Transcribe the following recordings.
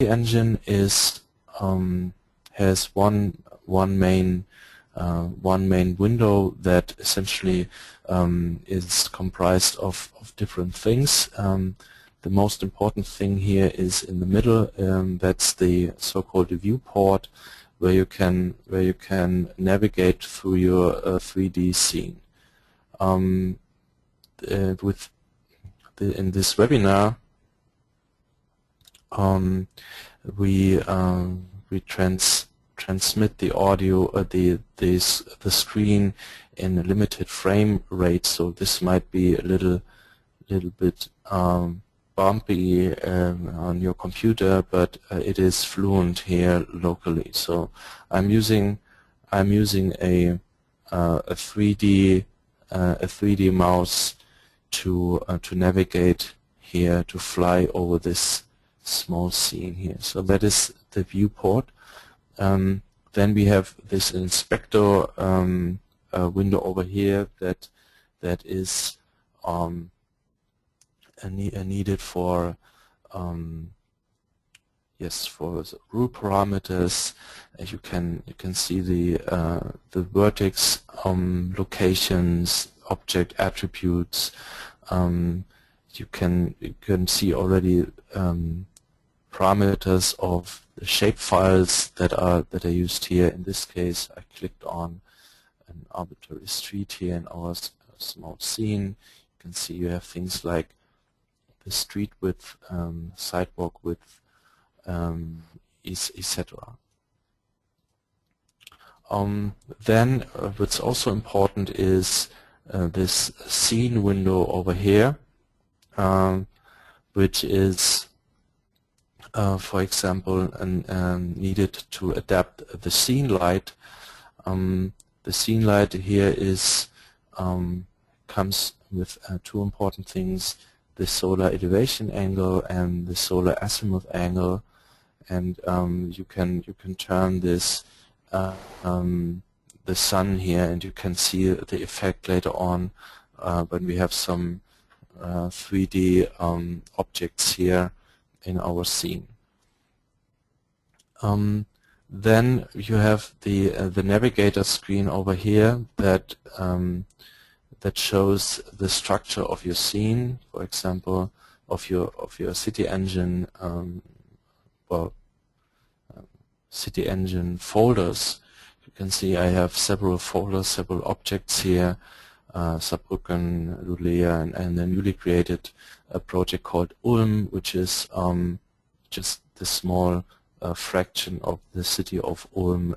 CityEngine is has one main window that essentially is comprised of different things. The most important thing here is in the middle. That's the so-called viewport, where you can navigate through your 3D scene. In this webinar, we transmit the audio, the screen in a limited frame rate, so this might be a little bit bumpy on your computer, but it is fluent here locally. So I'm using a 3D mouse to navigate here, to fly over this small scene here. So that is the viewport. Then we have this inspector window over here that is needed for for rule parameters. You can see the vertex locations, object attributes. You can see already parameters of the shape files that are used here. In this case, I clicked on an arbitrary street here in our small scene. You can see you have things like the street width, sidewalk width, etc. Then what's also important is this scene window over here, which is for example needed to adapt the scene light. The scene light here is comes with two important things: the solar elevation angle and the solar azimuth angle, and you can turn this the sun here, and you can see the effect later on when we have some 3D objects here in our scene. Then you have the navigator screen over here that that shows the structure of your scene, for example, of your CityEngine CityEngine folders. You can see I have several folders, several objects here, Saarbrücken, Lulea, and a newly created project called Ulm, which is just the small fraction of the city of Ulm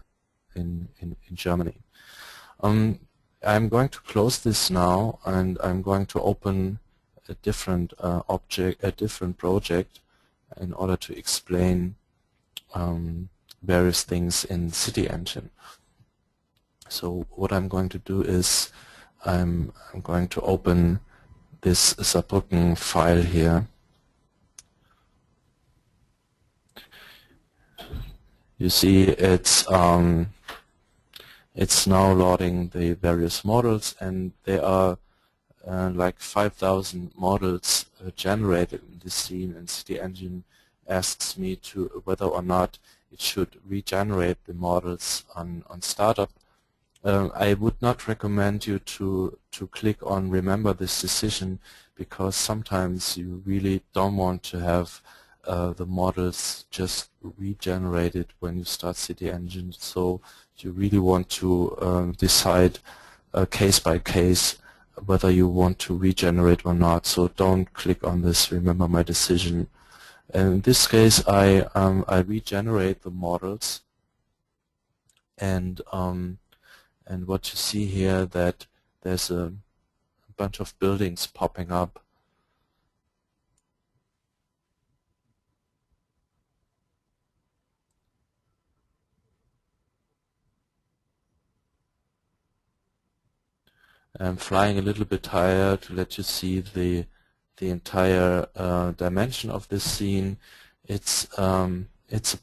in Germany. I'm going to close this now, and I'm going to open a different project in order to explain various things in CityEngine. So what I'm going to do is I'm going to open this Saarbrücken file here. You see it's now loading the various models, and there are like 5,000 models generated in this scene, and CityEngine asks me to whether or not it should regenerate the models on startup. I would not recommend you to click on remember this decision, because sometimes you really don't want to have the models just regenerated when you start CityEngine. So you really want to decide case by case whether you want to regenerate or not. So don't click on this remember my decision. In this case, I regenerate the models, and what you see here, that there's a bunch of buildings popping up. I'm flying a little bit higher to let you see the entire dimension of this scene. It's a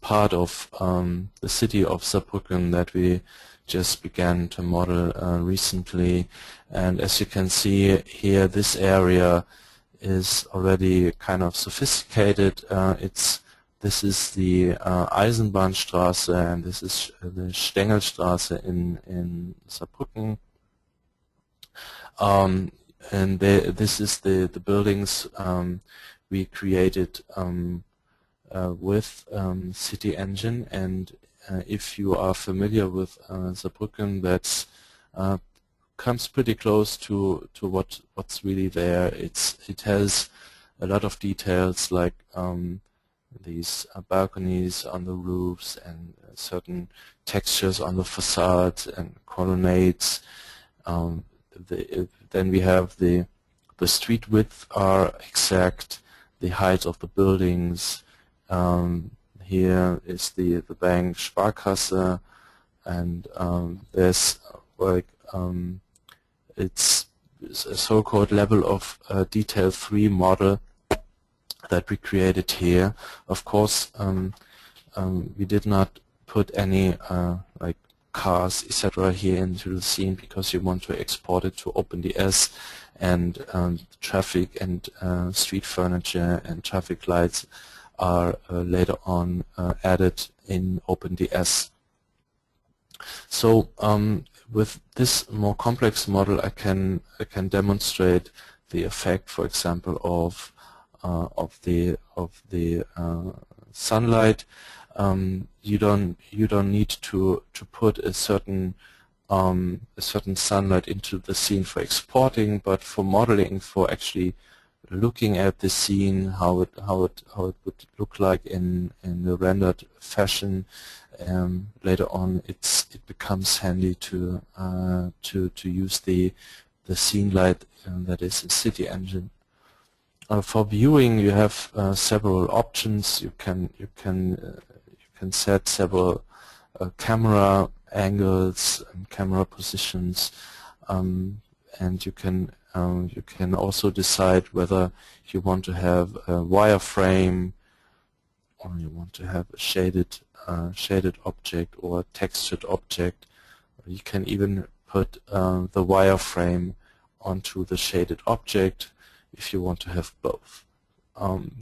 part of the city of Saarbrücken that we just began to model recently, and as you can see here, this area is already kind of sophisticated. It's this is the Eisenbahnstraße, and this is the Stengelstraße in Saarbrücken. And this is the buildings we created with CityEngine. And if you are familiar with Saarbrücken, that's comes pretty close to what's really there. It has a lot of details like these balconies on the roofs and certain textures on the facades and colonnades. Then we have the street width are exact, the height of the buildings. Here is the bank Sparkasse, and there's like it's a so-called level of detail 3 model that we created here. Of course, we did not put any like cars, etc. here into the scene because you want to export it to OpenDS, and traffic and street furniture and traffic lights are later on added in OpenDS. So with this more complex model, I can demonstrate the effect, for example, of the sunlight. You don't need to put a certain sunlight into the scene for exporting, but for modeling, for actually looking at the scene, how it would look like in the rendered fashion. Later on, it becomes handy to use the scene light that is in CityEngine. For viewing, you have several options. You can set several camera angles and camera positions, and you can also decide whether you want to have a wireframe, or you want to have a shaded object or a textured object. You can even put the wireframe onto the shaded object if you want to have both.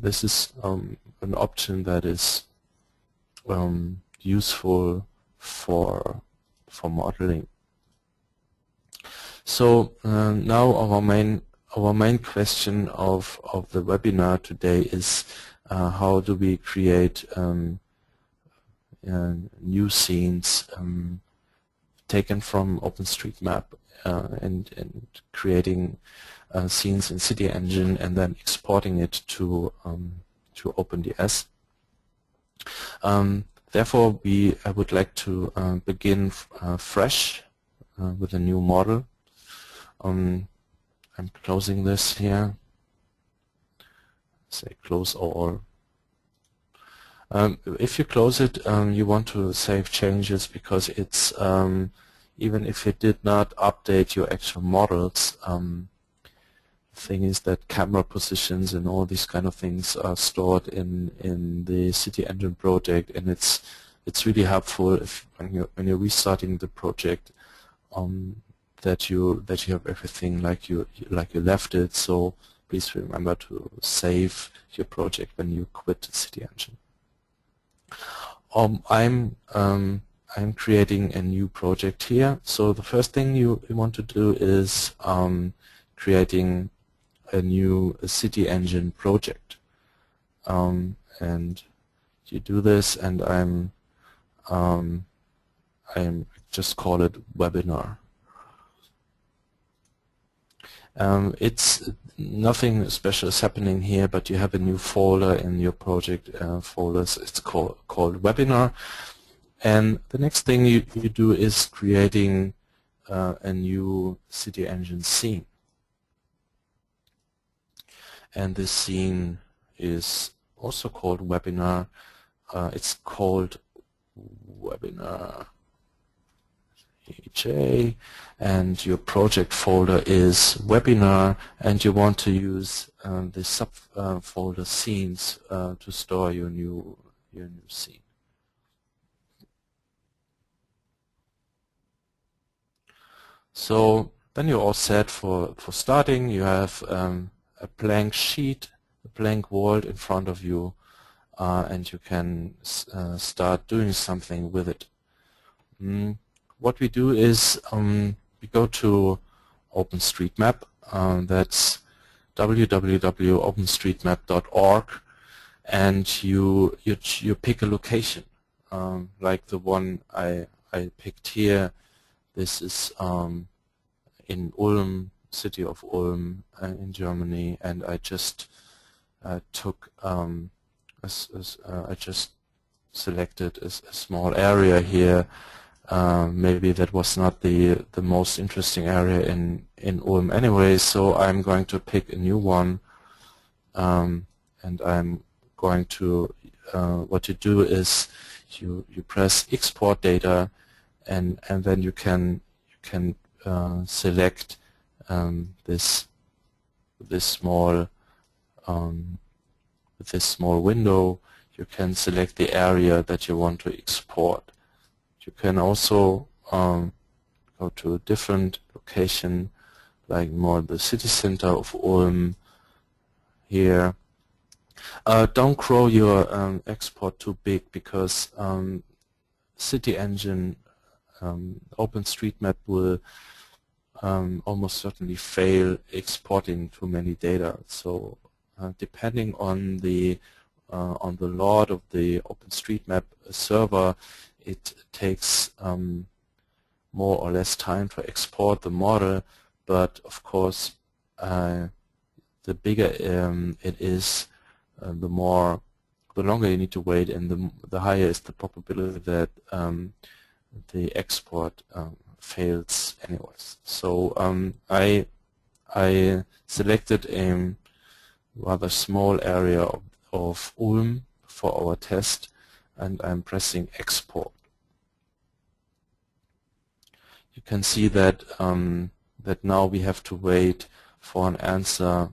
This is an option that is useful for modeling. So now our main question of the webinar today is how do we create new scenes taken from OpenStreetMap and creating scenes in CityEngine and then exporting it to OpenDS. Therefore, I would like to begin fresh with a new model. I'm closing this here. Say close all. If you close it, you want to save changes because it's even if it did not update your actual models. The thing is that camera positions and all these kind of things are stored in the CityEngine project, and it's really helpful if when you're restarting the project that you have everything like you left it. So please remember to save your project when you quit CityEngine. I'm creating a new project here. So the first thing you want to do is creating a new CityEngine project, and you do this, and I'm just call it webinar. It's nothing special is happening here, but you have a new folder in your project folders. It's called webinar, and the next thing you do is creating a new CityEngine scene. And this scene is also called webinar. It's called webinar HA, and your project folder is webinar, and you want to use the subfolder scenes to store your new scene. So then you're all set for starting. You have a blank sheet, a blank wall in front of you. and you can start doing something with it. What we do is we go to OpenStreetMap. That's www.openstreetmap.org, and you pick a location, like the one I picked here. This is in Ulm, city of Ulm in Germany, and I just took I just selected a small area here. Maybe that was not the most interesting area in Ulm anyway, so I'm going to pick a new one, and I'm going to what you do is you press export data, and then you can select this small window. You can select the area that you want to export. You can also go to a different location, like more the city center of Ulm here. Don't grow your export too big, because CityEngine OpenStreetMap will almost certainly fail exporting too many data. So depending on the load of the OpenStreetMap server, it takes more or less time to export the model, but of course the bigger it is, the longer you need to wait, and the higher is the probability that the export fails anyways. So I selected a rather small area of Ulm for our test, and I'm pressing export. You can see that that now we have to wait for an answer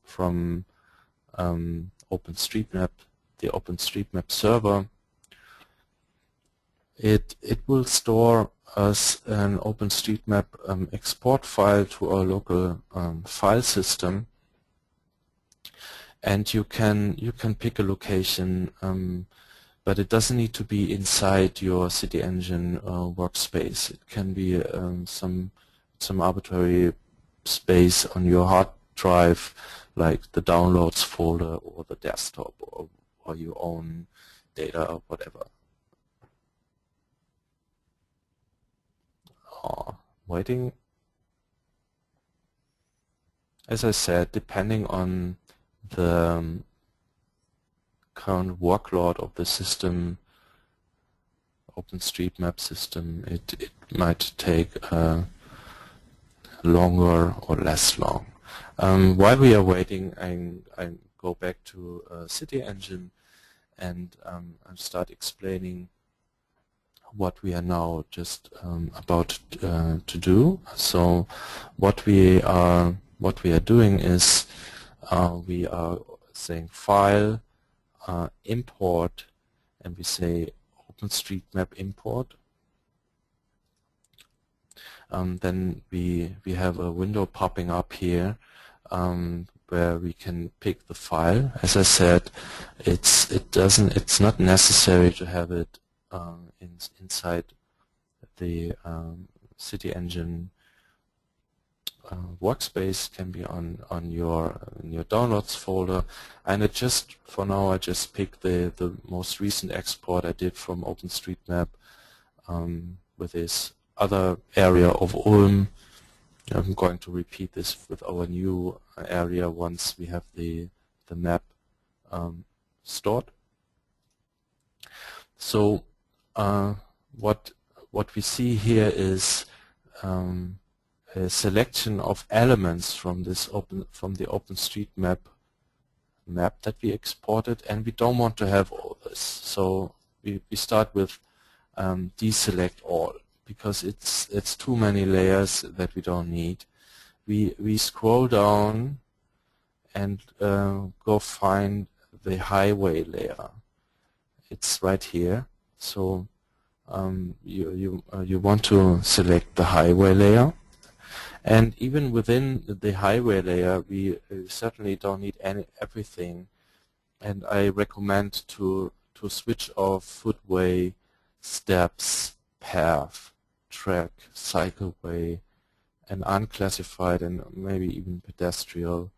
from OpenStreetMap, the OpenStreetMap server. It will store us an OpenStreetMap export file to our local file system, and you can pick a location, but it doesn't need to be inside your CityEngine workspace. It can be some arbitrary space on your hard drive, like the downloads folder or the desktop, or your own data or whatever. Waiting. As I said, depending on the current workload of the system, OpenStreetMap system, it might take longer or less long. While we are waiting, I go back to CityEngine and start explaining what we are now just about to do. So what we are doing is we are saying file, import, and we say OpenStreetMap import. Then we have a window popping up here where we can pick the file. As I said, it's not necessary to have it inside the CityEngine workspace. Can be on your downloads folder, and for now I just picked the most recent export I did from OpenStreetMap with this other area of Ulm. I'm going to repeat this with our new area once we have the map stored. So what we see here is a selection of elements from the OpenStreetMap map that we exported, and we don't want to have all this. So we start with deselect all, because it's too many layers that we don't need. We scroll down and go find the highway layer. It's right here. So you want to select the highway layer, and even within the highway layer, we certainly don't need everything. and I recommend to switch off footway, steps, path, track, cycleway, and unclassified and maybe even pedestrian,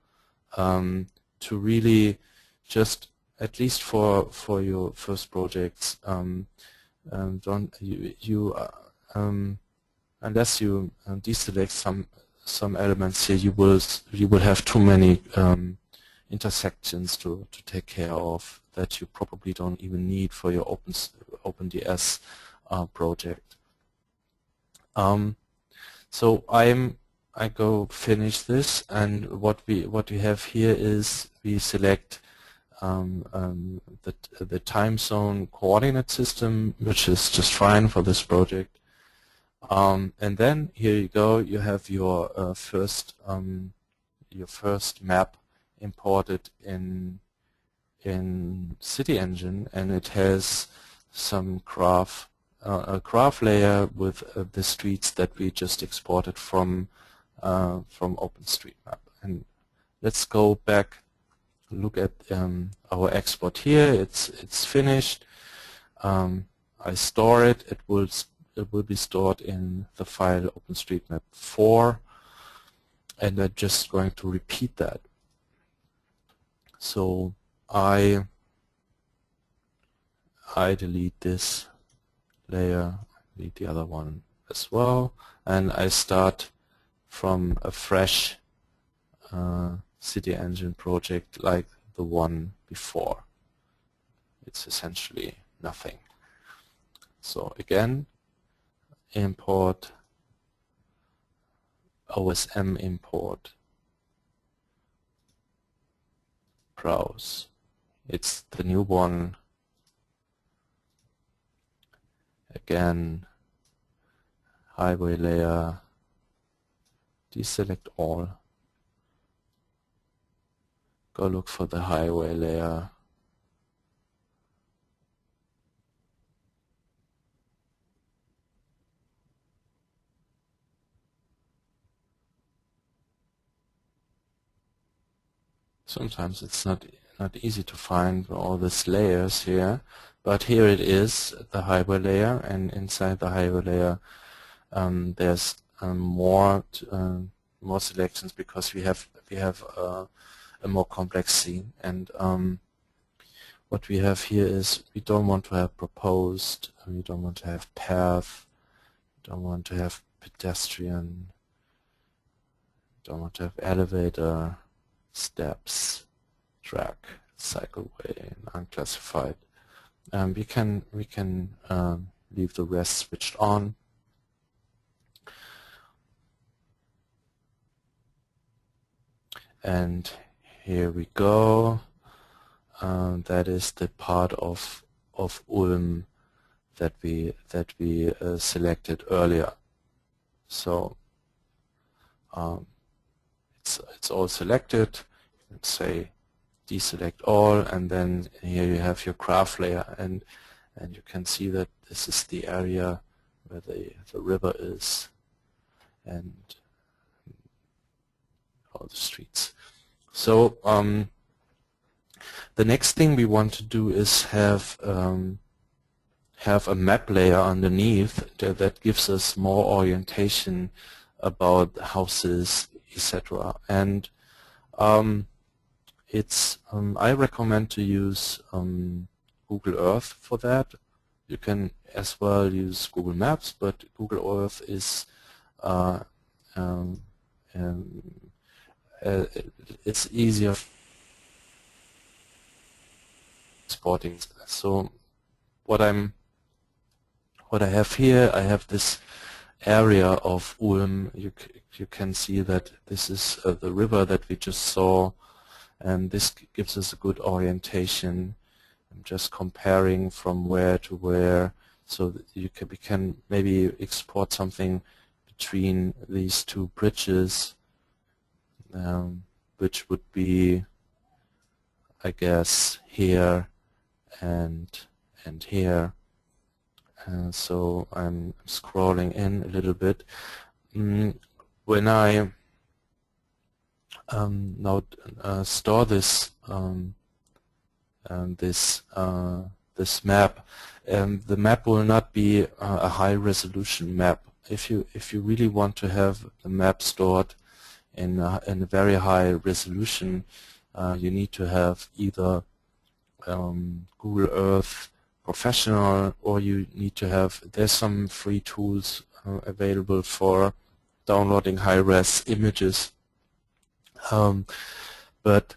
to really just, at least for your first projects, don't you unless you deselect some elements here, you will have too many intersections to take care of that you probably don't even need for your OpenDS project. So I go finish this, and what we have here is we select the time zone coordinate system, which is just fine for this project. And then here you go. You have your first map imported in CityEngine, and it has some a graph layer with the streets that we just exported from OpenStreetMap. And let's go back, look at our export here. It's finished. I store it. It will be stored in the file OpenStreetMap 4, and I'm just going to repeat that. So I delete this layer, delete the other one as well, and I start from a fresh CityEngine project like the one before. It's essentially nothing. So again, import OSM import browse. It's the new one. Again, highway layer, deselect all, go look for the highway layer, sometimes it's not easy to find all these layers here, but here it is, the highway layer, and inside the highway layer there's more selections because we have a more complex scene. And what we have here is we don't want to have proposed, we don't want to have path, don't want to have pedestrian, don't want to have elevator, steps, track, cycleway, and unclassified. We can leave the rest switched on. And here we go. That is the part of Ulm that we selected earlier. So it's all selected. Let's say deselect all, and then here you have your graph layer, and you can see that this is the area where the river is and all the streets. So the next thing we want to do is have a map layer underneath that gives us more orientation about houses, etc. And I recommend to use Google Earth for that. You can as well use Google Maps, but Google Earth is it's easier exporting. So what I have here, I have this area of Ulm. You can see that this is the river that we just saw, and this gives us a good orientation. I'm just comparing from where to where, so that we can maybe export something between these two bridges, which would be, I guess, here and here. So I'm scrolling in a little bit. When I now store this this map. The map will not be a high resolution map. If you really want to have the map stored in a very high resolution, you need to have either Google Earth Professional, or you need to have, there's some free tools available for downloading high-res images, but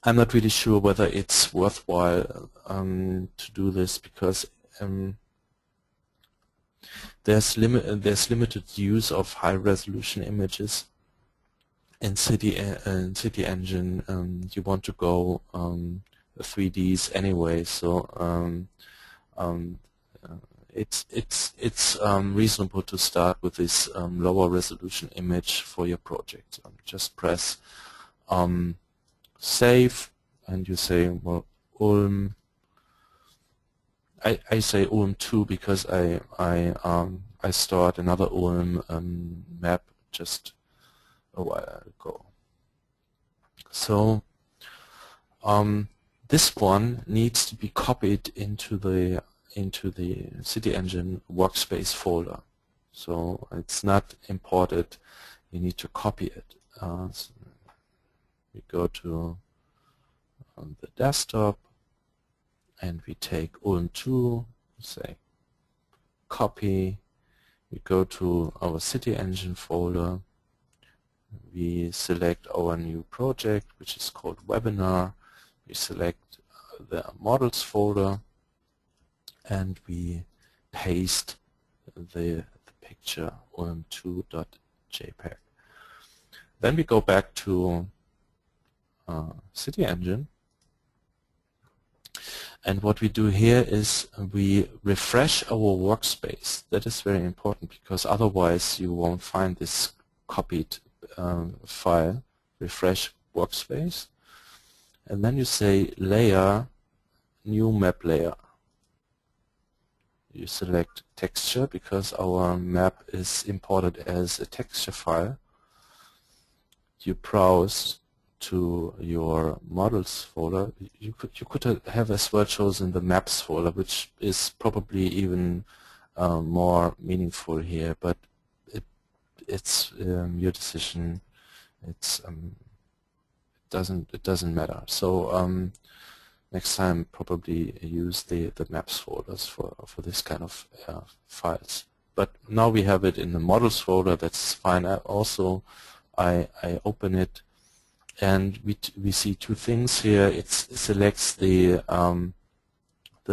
I'm not really sure whether it's worthwhile to do this, because there's limited use of high-resolution images in CityEngine. You want to go 3Ds anyway, so it's reasonable to start with this lower resolution image for your project. Just press save, and you say, well, Ulm. I say Ulm 2 because I stored another Ulm map just a while ago. So this one needs to be copied into the CityEngine workspace folder. So it's not imported. You need to copy it. So we go to the desktop, and we take Ulm 2, say copy. We go to our CityEngine folder. We select our new project, which is called Webinar. We select the models folder, and we paste the picture ulm2.jpg. Then we go back to CityEngine, and what we do here is we refresh our workspace. That is very important, because otherwise you won't find this copied file. Refresh workspace, and then you say layer, new map layer. You select texture, because our map is imported as a texture file. You browse to your models folder. You could have as well chosen the maps folder, which is probably even more meaningful here, but it's your decision. It doesn't matter. So next time probably use the maps folders for this kind of files. But now we have it in the models folder. That's fine. I open it, and we see two things here. It selects the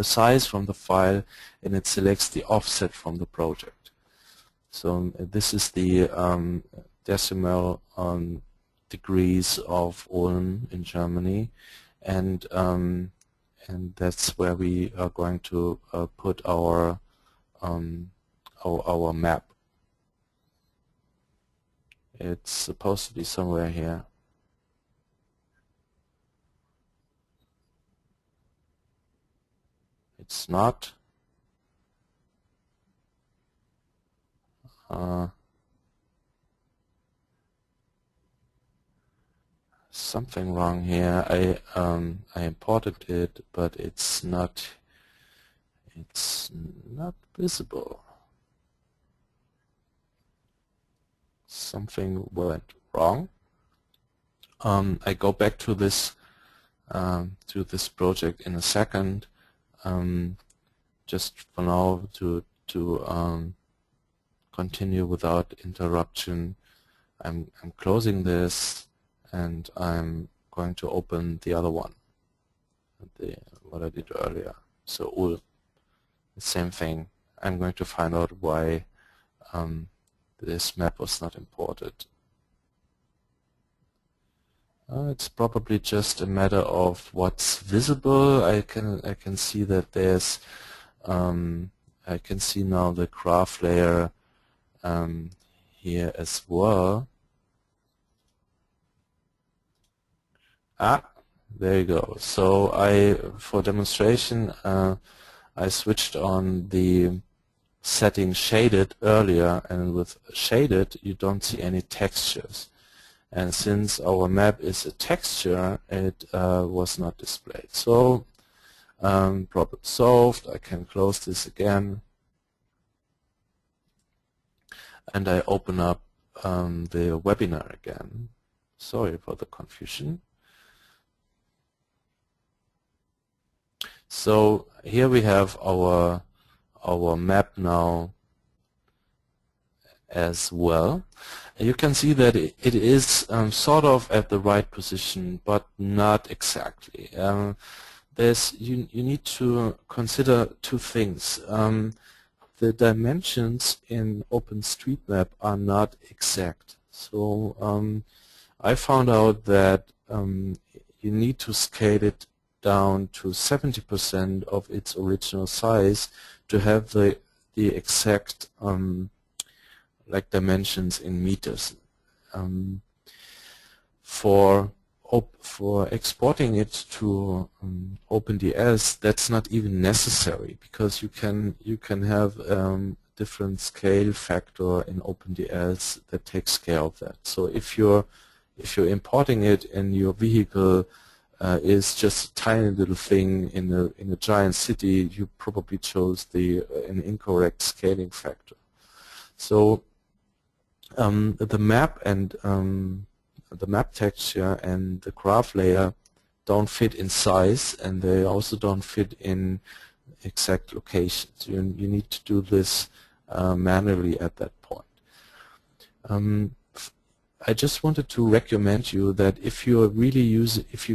size from the file, and it selects the offset from the project. So this is the decimal degrees of Ulm in Germany, and that's where we are going to put our map. It's supposed to be somewhere here. It's not. Something wrong here. I imported it, but it's not visible. Something went wrong. I go back to this project in a second. Just for now, to continue without interruption, I'm closing this, and I'm going to open the other one, what I did earlier. So Ulm, the same thing. I'm going to find out why this map was not imported. It's probably just a matter of what's visible. I can see that there's I can see now the graph layer here as well. There you go. So for demonstration, I switched on the setting shaded earlier, and with shaded you don't see any textures. and since our map is a texture, it was not displayed. So problem solved. I can close this again, and I open up the webinar again. Sorry for the confusion. So here we have our map now as well. You can see that it is sort of at the right position, but not exactly. You need to consider two things. The dimensions in OpenStreetMap are not exact. So I found out that you need to scale it down to 70% of its original size to have the exact like dimensions in meters. For exporting it to OpenDS, that's not even necessary, because you can have different scale factor in OpenDS that takes care of that. So if you're importing it and your vehicle is just a tiny little thing in a giant city, you probably chose an incorrect scaling factor. So the map and the map texture and the graph layer don't fit in size, and they also don't fit in exact locations. You need to do this manually at that point. I just wanted to recommend you that if you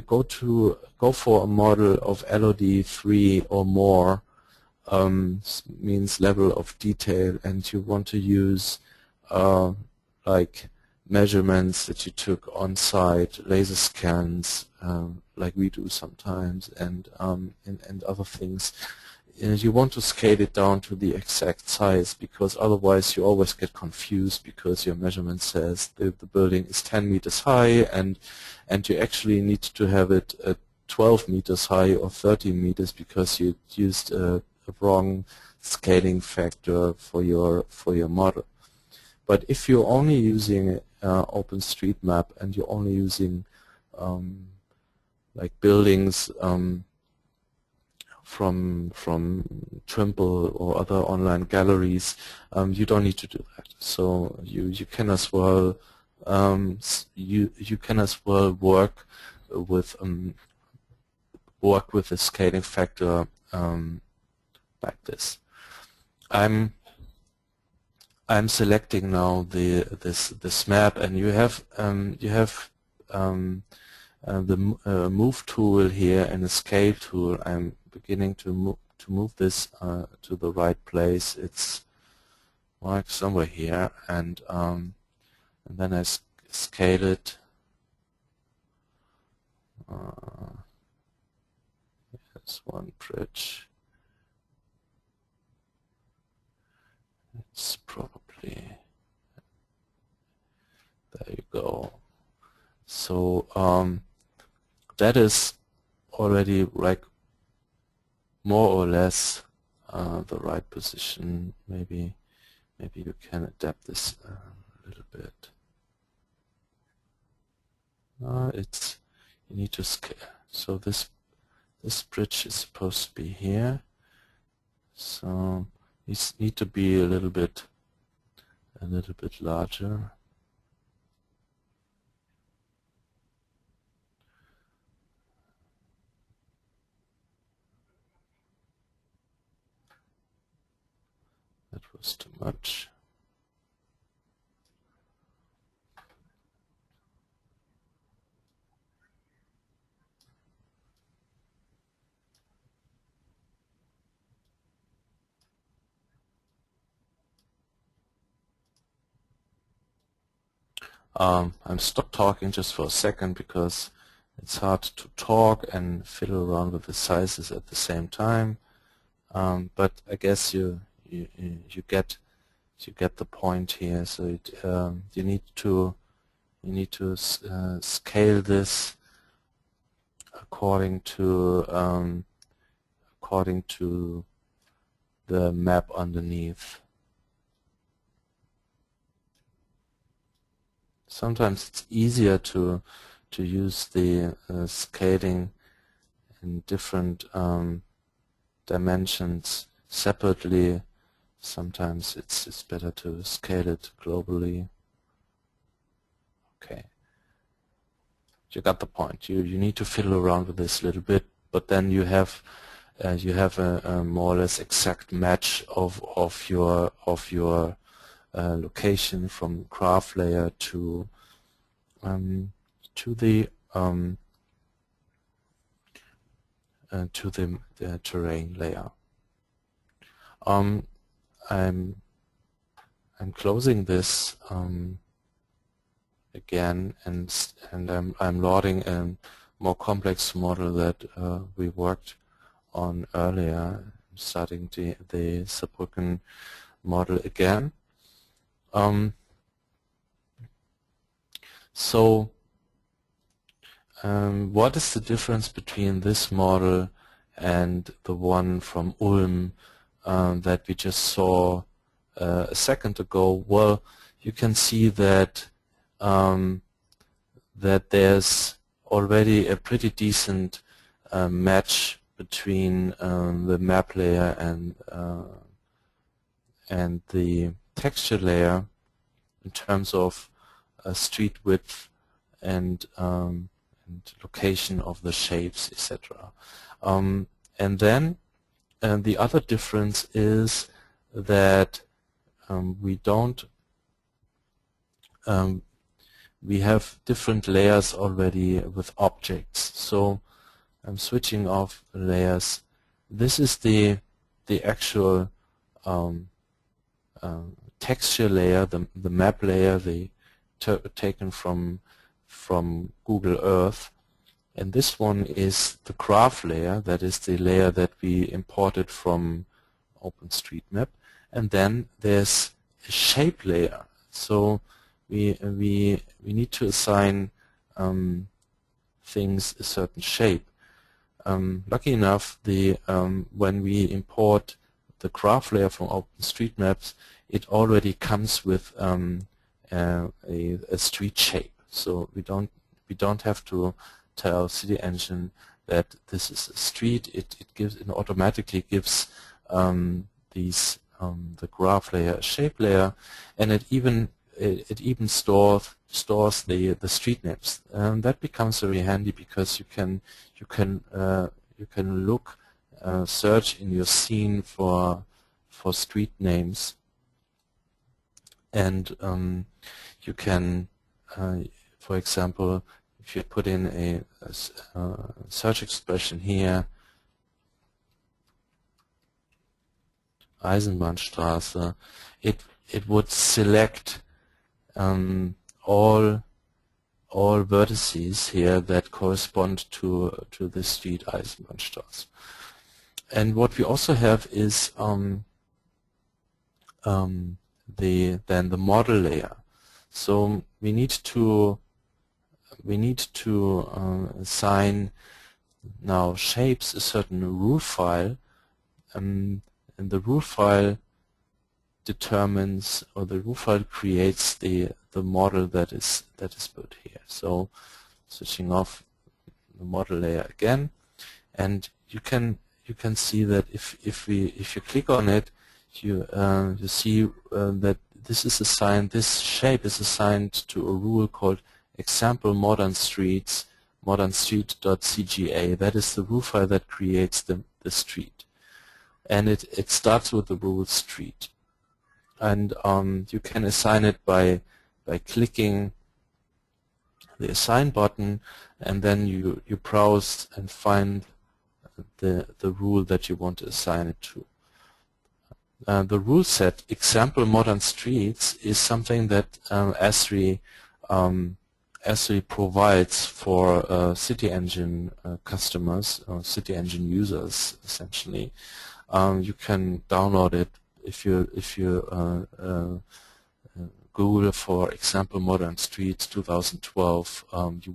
go for a model of LOD 3 or more, means level of detail, and you want to use like measurements that you took on site, laser scans, like we do sometimes, and other things. You want to scale it down to the exact size, because otherwise you always get confused, because your measurement says the building is 10 meters high, and you actually need to have it at 12 meters high or 13 meters because you used a wrong scaling factor for your model. But if you're only using OpenStreetMap and you're only using like buildings from Trimble or other online galleries, you don't need to do that. So you can as well you can as well work with the scaling factor like this. I'm selecting now this map, and you have the move tool here and the scale tool. I'm beginning to move this to the right place. It's like somewhere here, and then I scale it. Here's one bridge. It's probably, there you go. So that is already like more or less the right position. Maybe you can adapt this a little bit. You need to scale. So this bridge is supposed to be here. So these need to be a little bit larger. That was too much. I'm stopped talking just for a second because it's hard to talk and fiddle around with the sizes at the same time. But I guess you get the point here. So you need to scale this according to the map underneath. sometimes it's easier to use the scaling in different dimensions separately. Sometimes it's better to scale it globally. Okay, you got the point. You need to fiddle around with this a little bit, but then you have a more or less exact match of your location from graph layer to the terrain layer. I'm closing this again, and I'm loading a more complex model that we worked on earlier. I'm starting the Saarbrücken model again. What is the difference between this model and the one from Ulm that we just saw a second ago? Well, you can see that that there's already a pretty decent match between the map layer and the texture layer in terms of street width and location of the shapes, etc. And then the other difference is that we have different layers already with objects. So I'm switching off layers. This is the actual texture layer, the map layer, taken from Google Earth, and this one is the graph layer. That is the layer that we imported from OpenStreetMap, and then there's a shape layer. So we need to assign things a certain shape. Lucky enough, when we import the graph layer from OpenStreetMaps, it already comes with a street shape. So we don't have to tell CityEngine that this is a street. It automatically gives the graph layer a shape layer, and it even stores the street names. That becomes very handy because you can look search in your scene for street names, and you can for example, if you put in a search expression here, Eisenbahnstraße, it would select all vertices here that correspond to the street Eisenbahnstraße. And what we also have is the model layer. So we need to assign now shapes a certain rule file, and the rule file determines, or the rule file creates the model that is built here. So switching off the model layer again, and you can see that if you click on it, you see that this shape is assigned to a rule called example modern street.cga. That is the rule file that creates the street, and it starts with the rule street, and you can assign it by clicking the assign button, and then you browse and find the rule that you want to assign it to. The rule set example modern streets is something that Esri provides for CityEngine customers, or CityEngine users, essentially. You can download it if you Google for example modern streets 2012. You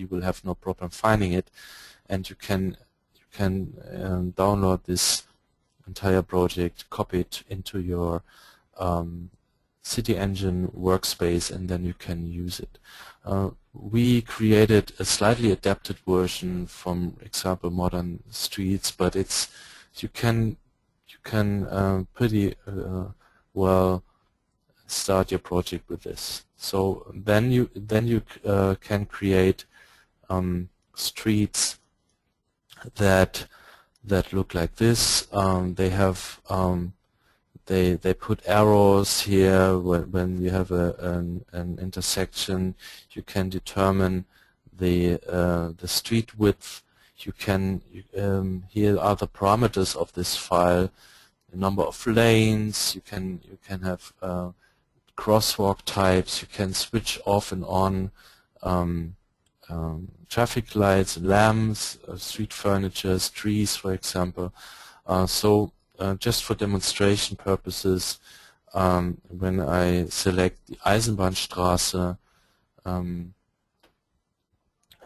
will have no problem finding it, and you can download this entire project, copy it into your CityEngine workspace, and then you can use it. We created a slightly adapted version from example modern streets, but it's you can pretty well start your project with this. So then you can create streets that look like this. They have they put arrows here. When you have an intersection, you can determine the street width. You can here are the parameters of this file: the number of lanes. You can have crosswalk types. You can switch off and on traffic lights, lamps, street furniture, trees, for example. Just for demonstration purposes, when I select the Eisenbahnstraße,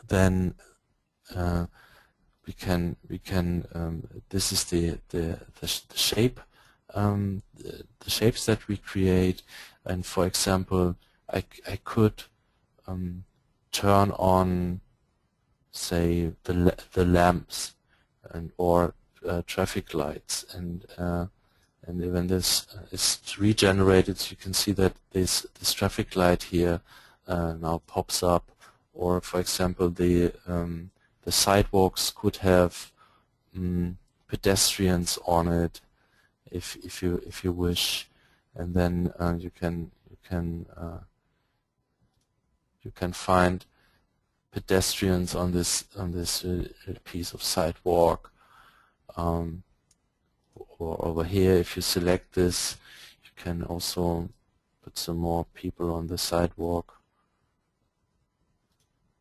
then we can this is the shape, the shapes that we create. And for example, I could turn on, say, the lamps or traffic lights, and when this is regenerated, you can see that this traffic light here now pops up. Or for example, the sidewalks could have pedestrians on it, if you wish, and then you can find pedestrians on this piece of sidewalk. Or over here, if you select this, you can also put some more people on the sidewalk.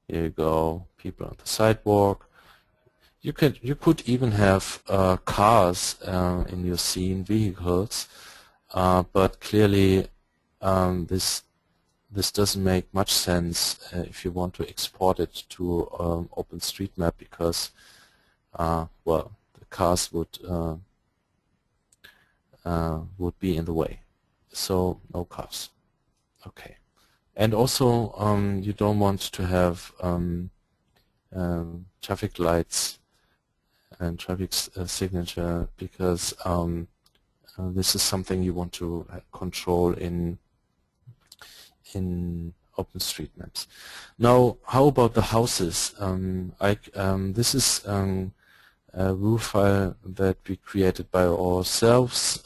Here you go, people on the sidewalk. You could even have cars in your scene, vehicles, but clearly this doesn't make much sense if you want to export it to OpenStreetMap, because well, the cars would be in the way. So no cars. Okay. And also you don't want to have traffic lights and traffic signature, because this is something you want to control in OpenStreetMaps. Now, how about the houses? This is a rule file that we created by ourselves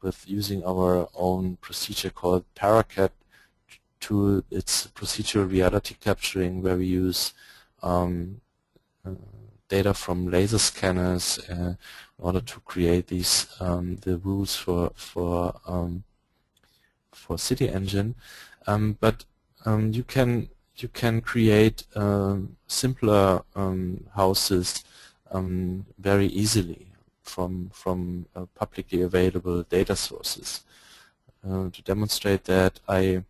with using our own procedure called Paracat tool. It's procedural reality capturing, where we use data from laser scanners in order to create these the rules for CityEngine. But you can create simpler houses very easily from publicly available data sources. To demonstrate that, I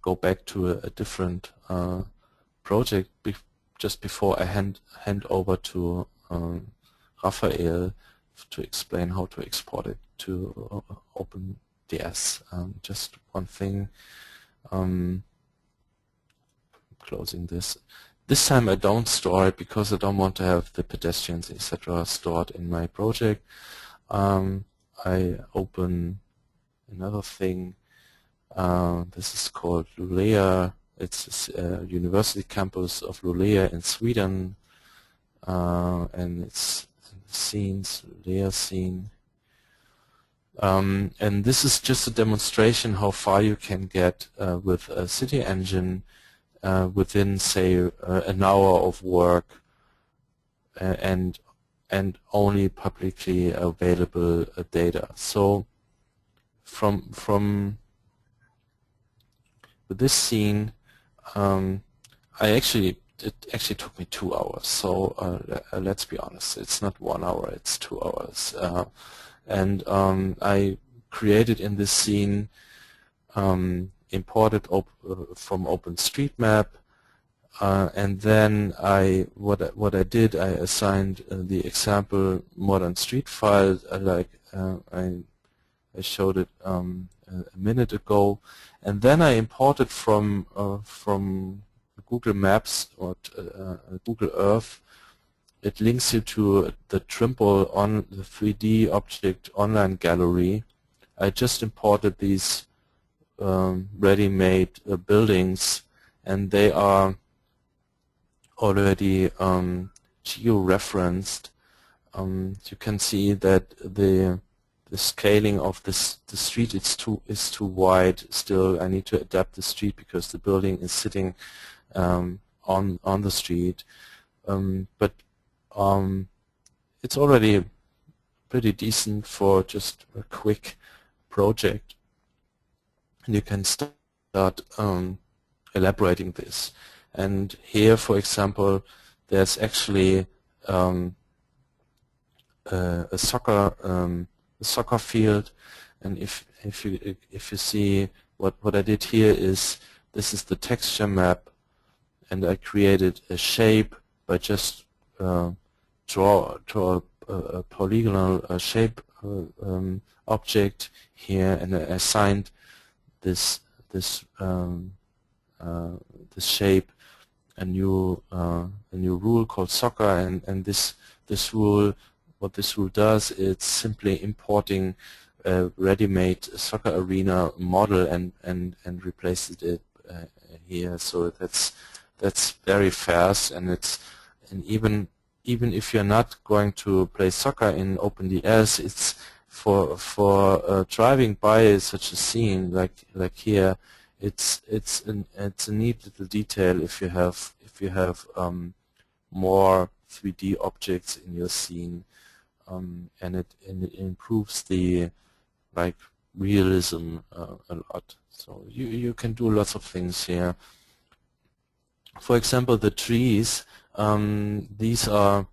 go back to a different project just before I hand over to Raphael to explain how to export it to OpenDS. Just one thing. Closing this. This time I don't store it because I don't want to have the pedestrians, etc. stored in my project. I open another thing. This is called Luleå. It's a university campus of Luleå in Sweden, and it's scenes, Luleå scene. And this is just a demonstration how far you can get with a CityEngine within, say, an hour of work, and only publicly available data. So from with this scene, it actually took me 2 hours. So let's be honest, it's not 1 hour, it's 2 hours. And I created in this scene, imported from OpenStreetMap, and then what I did, I assigned the example modern street file like I showed it a minute ago, and then I imported from Google Maps or Google Earth. It links you to the Trimble on the 3D object online gallery. I just imported these ready-made buildings, and they are already geo-referenced. You can see that the scaling of the street is too wide. Still, I need to adapt the street because the building is sitting on the street. But it's already pretty decent for just a quick project. And you can start elaborating this. And here, for example, there's actually a soccer field, and if you see what I did here is, this is the texture map, and I created a shape by just draw a polygonal shape object here, and I assigned this shape a new rule called soccer, and this rule, what this rule does, it's simply importing a ready-made soccer arena model and replaces it here. So that's very fast, and even if you're not going to play soccer in OpenDS, it's for driving by such a scene like here. It's a neat little detail if you have more 3D objects in your scene, and it improves the realism a lot. So you can do lots of things here. For example, the trees. These are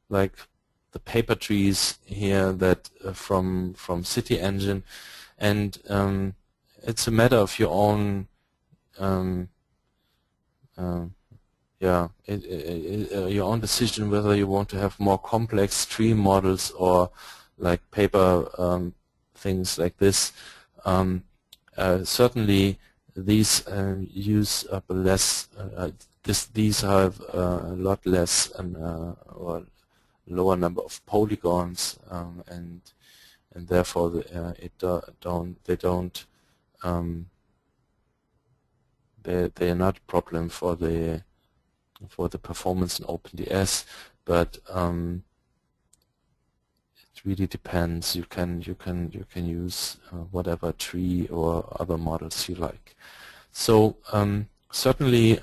like the paper trees here that from CityEngine, and it's a matter of your own your own decision whether you want to have more complex tree models or like paper things like this. Certainly these use up less. These have a lot less or lower number of polygons, and therefore they are not a problem for the performance in OpenDS, but it really depends. You can use whatever tree or other models you like. So certainly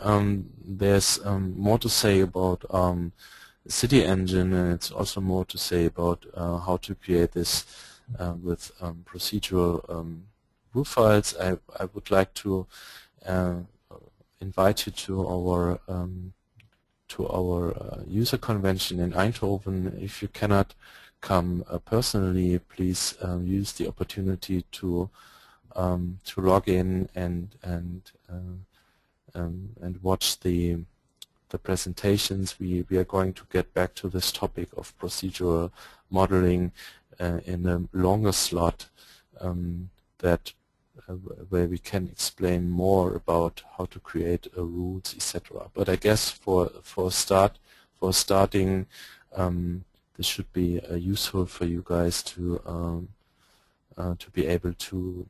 there's more to say about CityEngine, and it's also more to say about how to create this with procedural rule files. I would like to invite you to our user convention in Eindhoven. If you cannot come personally, please use the opportunity to log in and watch the presentations. We are going to get back to this topic of procedural modeling in a longer slot where we can explain more about how to create rules, etc. But I guess for starting, this should be useful for you guys to be able to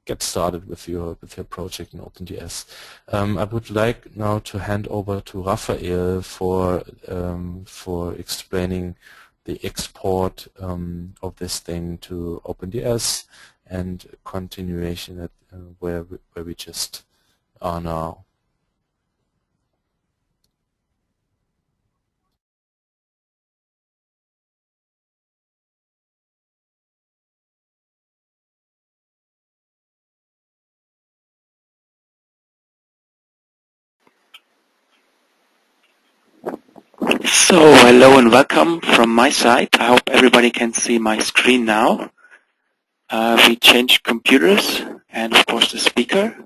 get started with your project in OpenDS. I would like now to hand over to Raphael for explaining the export of this thing to OpenDS and continuation at where we just are now. So, hello and welcome from my side. I hope everybody can see my screen now. We changed computers and of course the speaker,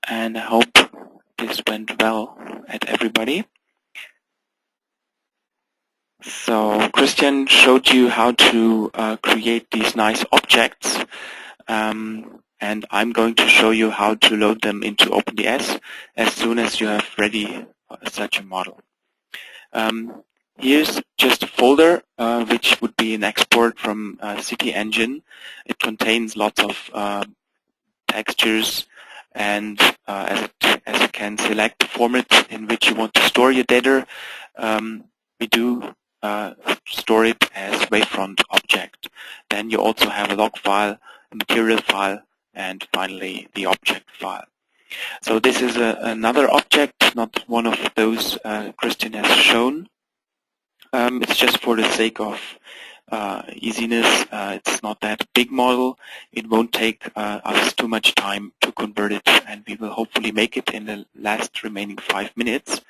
and I hope this went well at everybody. So Christian showed you how to create these nice objects, and I'm going to show you how to load them into OpenDS as soon as you have ready such a model. Here's just a folder which would be an export from CityEngine. It contains lots of textures, and as you can select the format in which you want to store your data, we do store it as wavefront object. Then you also have a log file, a material file, and finally the object file. So this is another object, not one of those Christian has shown. It's just for the sake of easiness. It's not that big model. It won't take us too much time to convert it, and we will hopefully make it in the last remaining 5 minutes.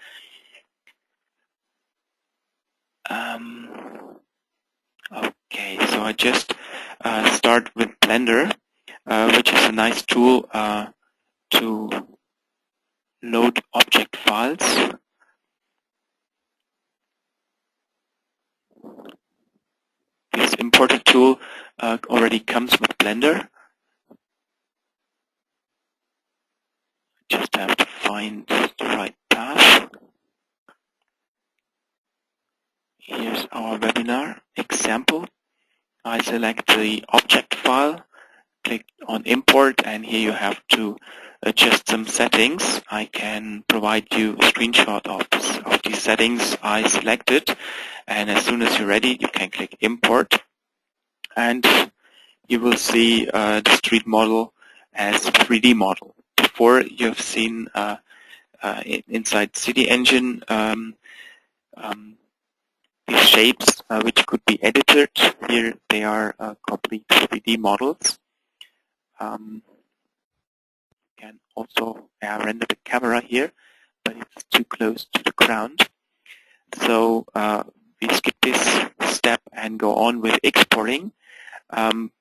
Okay, so I just start with Blender, which is a nice tool to load object files. This importer tool already comes with Blender. Just have to find the right path. Here's our webinar example. I select the object file, click on import, and here you have to adjust some settings. I can provide you a screenshot of these settings I selected, and as soon as you're ready you can click import, and you will see the street model as a 3D model. Before you've seen inside CityEngine these shapes which could be edited. Here they are complete 3D models. Can also render the camera here, but it's too close to the ground. So we skip this step and go on with exporting,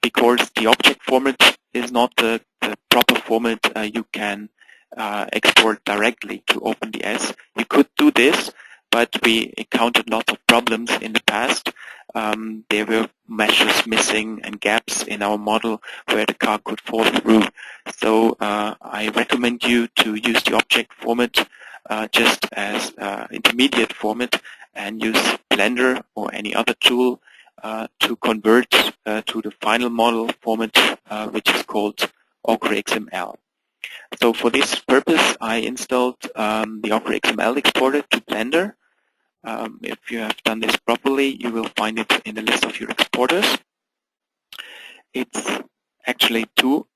because the object format is not the proper format you can export directly to OpenDS. You could do this, but we encountered lots of problems in the past. There were meshes missing and gaps in our model where the car could fall through. So I recommend you to use the object format just as intermediate format and use Blender or any other tool to convert to the final model format, which is called Ochre XML. So for this purpose, I installed the Ochre XML exporter to Blender. If you have done this properly, you will find it in the list of your exporters. It's actually two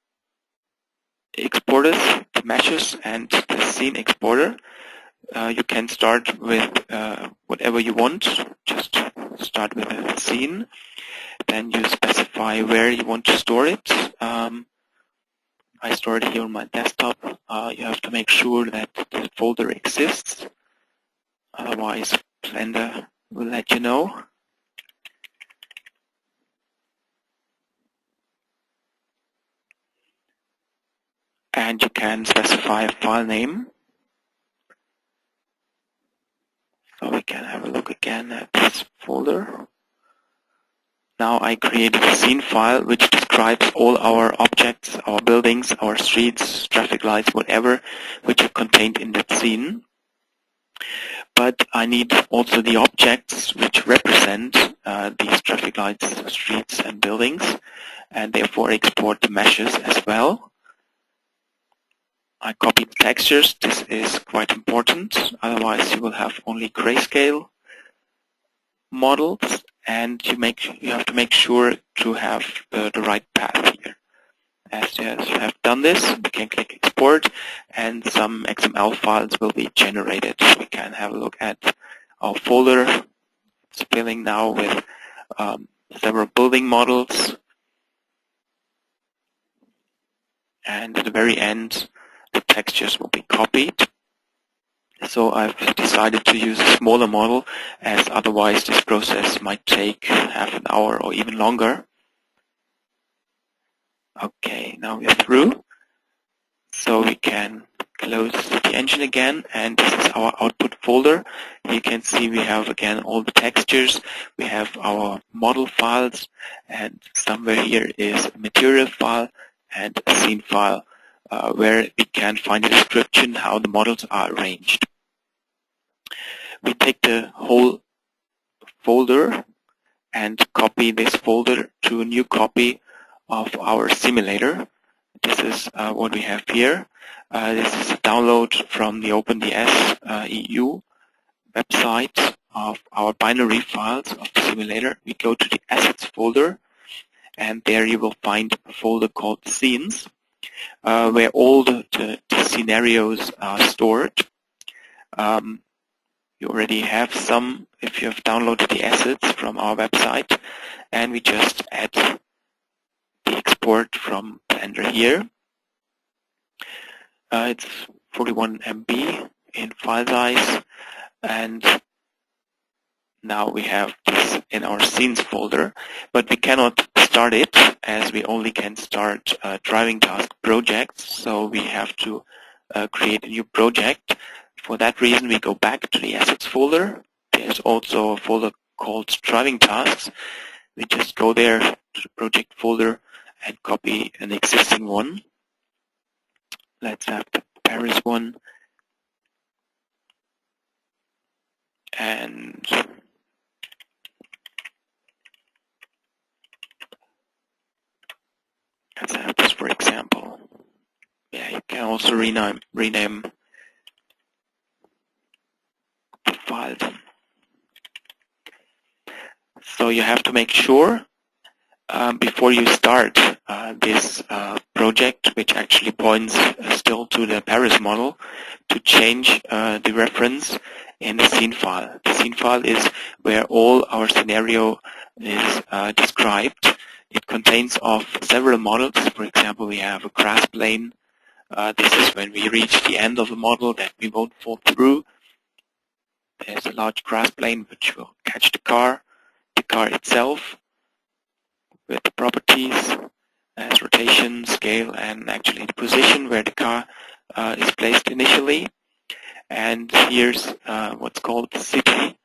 exporters, the meshes and the scene exporter. You can start with whatever you want. Just start with a scene. Then you specify where you want to store it. I store it here on my desktop. You have to make sure that the folder exists. Otherwise, Blender will let you know. And you can specify a file name. So we can have a look again at this folder. Now I created a scene file which describes all our objects, our buildings, our streets, traffic lights, whatever, which are contained in that scene. But I need also the objects which represent these traffic lights, streets, and buildings, and therefore export the meshes as well. I copied the textures. This is quite important. Otherwise, you will have only grayscale models, and you have to make sure to have the right path here. As you have done this, we can click export, and some XML files will be generated. We can have a look at our folder. It's filling now with several building models. And at the very end, the textures will be copied. So I've decided to use a smaller model, as otherwise this process might take half an hour or even longer. Okay, now we're through. So we can close CityEngine again, and this is our output folder. You can see we have again all the textures, we have our model files, and somewhere here is a material file and a scene file where we can find a description how the models are arranged. We take the whole folder and copy this folder to a new copy of our simulator. This is what we have here. This is a download from the OpenDS EU website of our binary files of the simulator. We go to the assets folder, and there you will find a folder called scenes, where all the scenarios are stored. You already have some if you have downloaded the assets from our website, and we just add the export from Blender here. It's 41 MB in file size, and now we have this in our scenes folder, but we cannot start it as we only can start driving task projects, so we have to create a new project. For that reason, we go back to the assets folder. There's also a folder called driving tasks. We just go there to the project folder and copy an existing one. Let's have the Paris one. And let's have this for example. Yeah, you can also rename the files. So you have to make sure before you start this project, which actually points still to the Paris model, to change the reference in the scene file. The scene file is where all our scenario is described. It contains of several models. For example, we have a grass plane. This is when we reach the end of the model that we won't fall through. There's a large grass plane which will catch the car itself with the properties as rotation, scale, and actually the position where the car is placed initially. And here's what's called the city.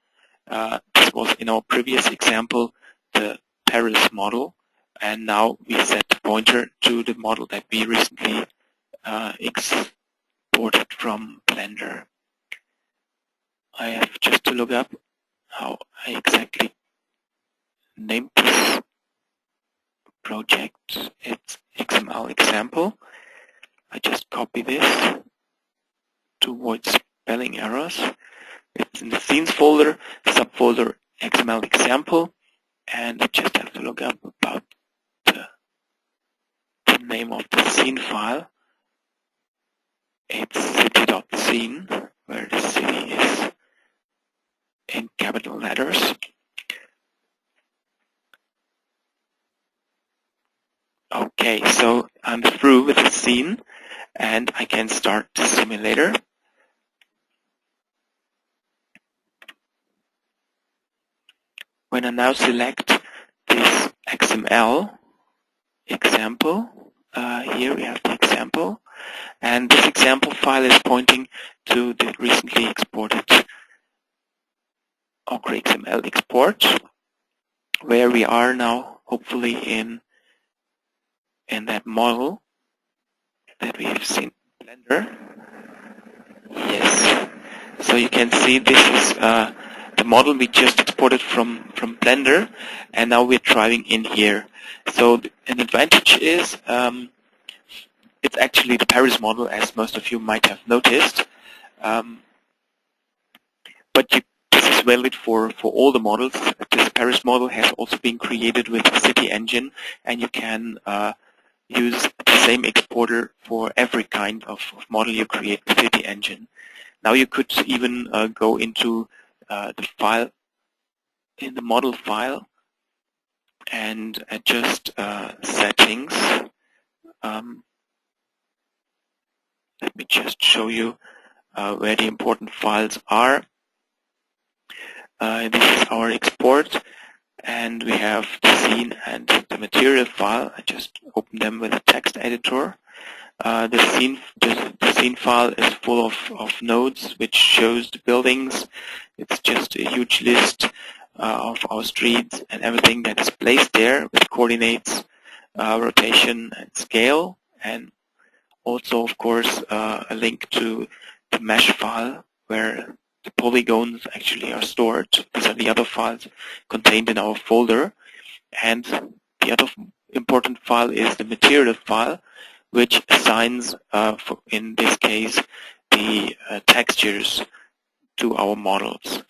This was in our previous example the Paris model, and now we set the pointer to the model that we recently exported from Blender. I have just to look up how I exactly named this project. It's XML example. I just copy this to avoid spelling errors. It's in the scenes folder, subfolder XML example, and I just have to look up about the name of the scene file. It's city.scene, where the city is in capital letters. Okay, so I'm through with the scene, and I can start the simulator. When I now select this XML example, here we have the example, and this example file is pointing to the recently exported Ogre XML export, where we are now hopefully in that model that we have seen in Blender. Yes, so you can see this is the model we just exported from Blender, and now we're driving in here. So an advantage is it's actually the Paris model, as most of you might have noticed. But this is valid for all the models. This Paris model has also been created with CityEngine, and you can use the same exporter for every kind of model you create with CityEngine. Now you could even go into the file, in the model file, and adjust settings. Let me just show you where the important files are. This is our export, and we have the scene and the material file. I just open them with a text editor. The scene file is full of nodes which shows the buildings. It's just a huge list of our streets and everything that is placed there with coordinates, rotation and scale, and also of course a link to the mesh file where the polygons actually are stored. These are the other files contained in our folder. And the other important file is the material file, which assigns, in this case, the textures to our models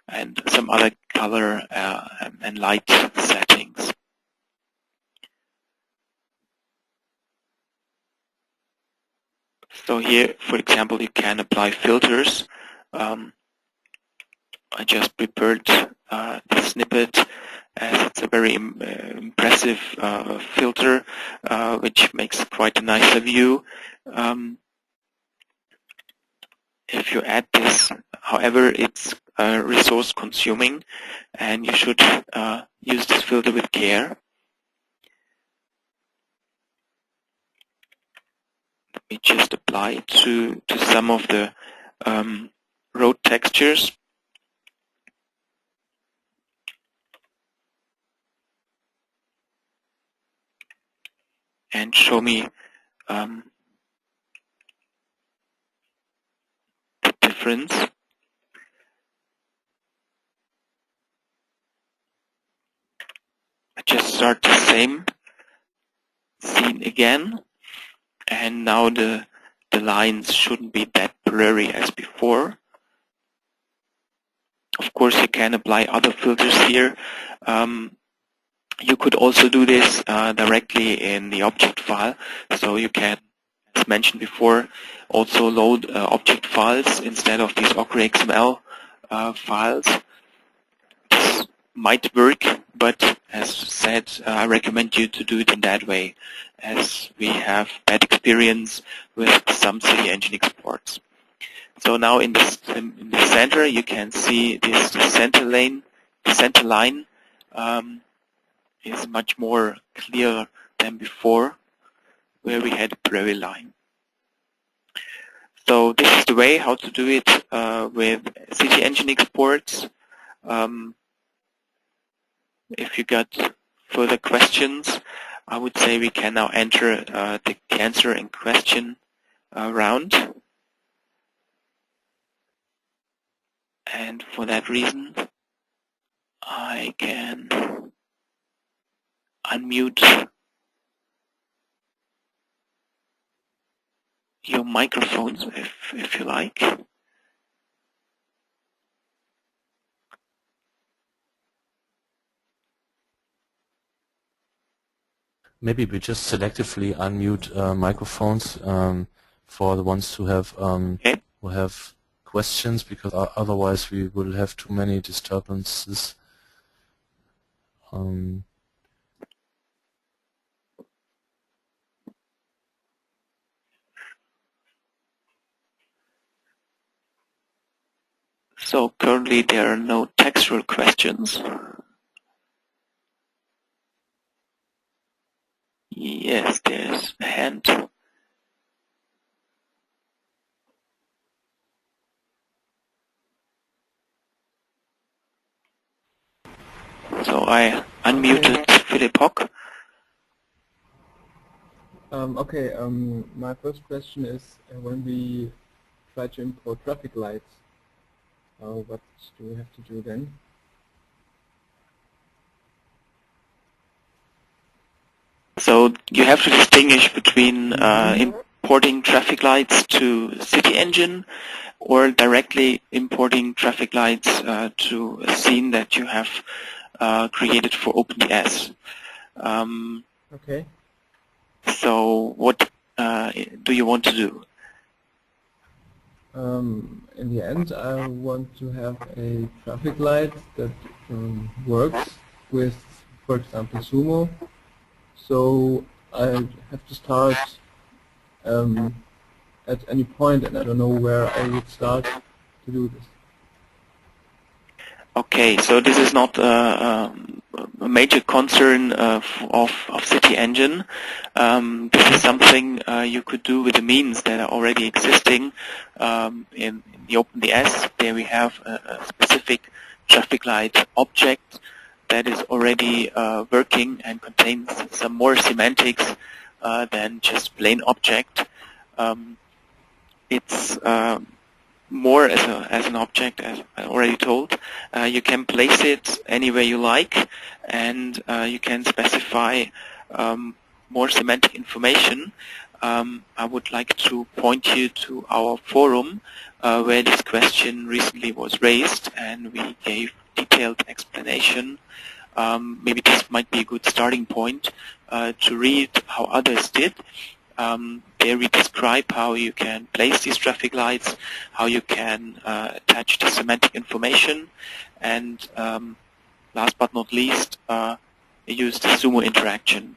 and some other color and light settings. So here, for example, you can apply filters. I just prepared this snippet as it's a very impressive filter which makes quite a nicer view. If you add this, however, it's resource consuming and you should use this filter with care. Let me just apply it to some of the road textures. And show me the difference. I just start the same scene again, and now the lines shouldn't be that blurry as before. Of course, you can apply other filters here. You could also do this directly in the object file, so you can, as mentioned before, also load object files instead of these Ochre XML files. This might work, but as said, I recommend you to do it in that way, as we have bad experience with some CityEngine exports. So now in the center, you can see this center line is much more clear than before, where we had a blurry line. So this is the way how to do it with CityEngine exports. If you got further questions, I would say we can now enter the answer and question round. And for that reason, I can unmute your microphones if you like. Maybe we just selectively unmute microphones for the ones who have Okay. questions, because otherwise we will have too many disturbances. So currently there are no textual questions. Yes, there's a hand. So I unmuted Philip Hock. My first question is when we try to import traffic lights, what do we have to do then? So you have to distinguish between importing traffic lights to CityEngine or directly importing traffic lights to a scene that you have created for OpenDS. Okay. So what do you want to do? In the end, I want to have a traffic light that works with, for example, Sumo. So I have to start at any point, and I don't know where I would start to do this. Okay, so this is not a major concern of CityEngine. This is something you could do with the means that are already existing in the OpenDS. There we have a specific traffic light object that is already working and contains some more semantics than just plain object. It's more as an object, as I already told. You can place it anywhere you like, and you can specify more semantic information. I would like to point you to our forum where this question recently was raised, and we gave detailed explanation. Maybe this might be a good starting point to read how others did. There we describe how you can place these traffic lights, how you can attach the semantic information, and last but not least, use the Sumo interaction.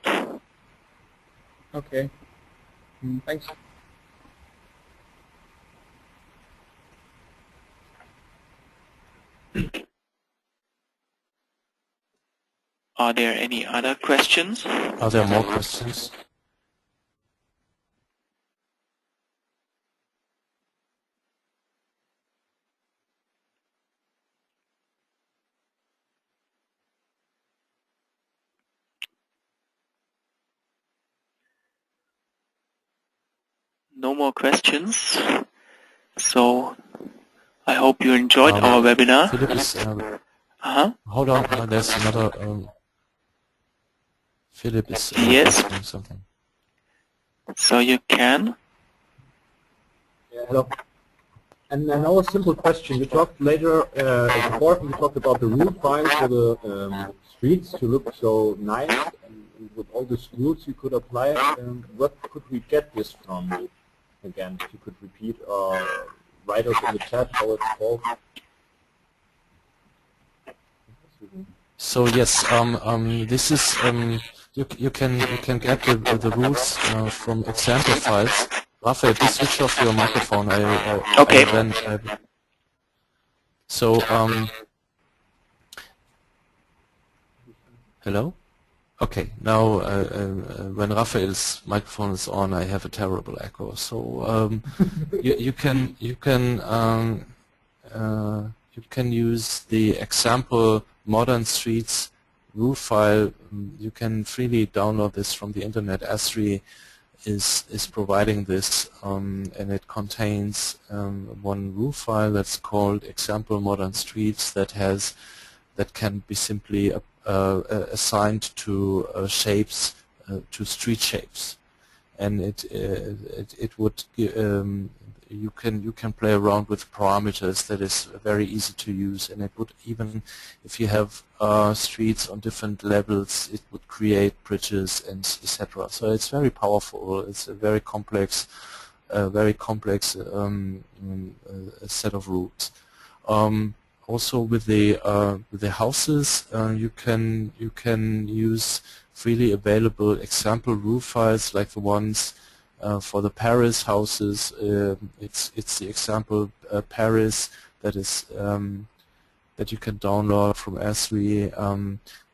Okay. Thanks. Are there any other questions? Are there more questions? No more questions. So I hope you enjoyed our webinar. Philip is, hold on, there's another. Philip is Yes. asking something. So you can. Yeah, hello. And now a simple question. You talked later, before you talked about the route file for the streets to look so nice, and with all these routes you could apply. What could we get this from? Again, if you could repeat or write us in the chat how it's called. So yes, this is you can get the rules from example files. Raphael, please switch off your microphone. Okay. So hello. Okay, now when Raphael's microphone is on, I have a terrible echo. So you can use the example modern streets root file. You can freely download this from the internet. Esri is providing this, and it contains one root file that's called example modern streets that can be simply assigned to shapes, to street shapes, and it would you can play around with parameters. That is very easy to use, and it would, even if you have streets on different levels, it would create bridges and etc. So it's very powerful. It's a very complex set of routes. Also with the houses, you can use freely available example root files like the ones for the Paris houses. It's the example Paris that is that you can download from Esri.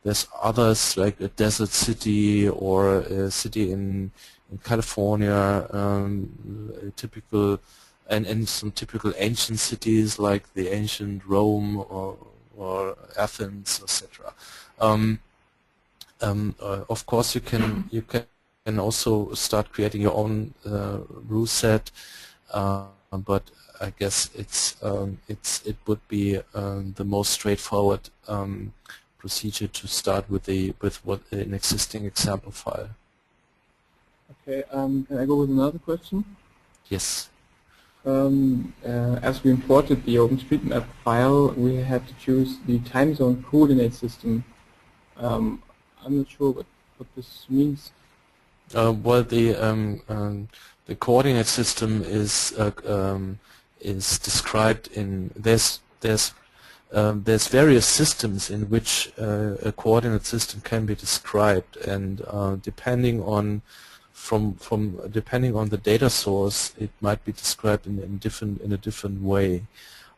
There's others like a desert city or a city in California, typical. And some typical ancient cities like the ancient Rome or Athens, etc. Of course, you can also start creating your own rule set, but I guess it would be the most straightforward procedure to start with an existing example file. Okay. Can I go with another question? Yes. As we imported the OpenStreetMap file, we had to choose the time zone coordinate system. I'm not sure what this means. Well, the coordinate system is described in there's various systems in which a coordinate system can be described, and depending on the data source, it might be described in a different way.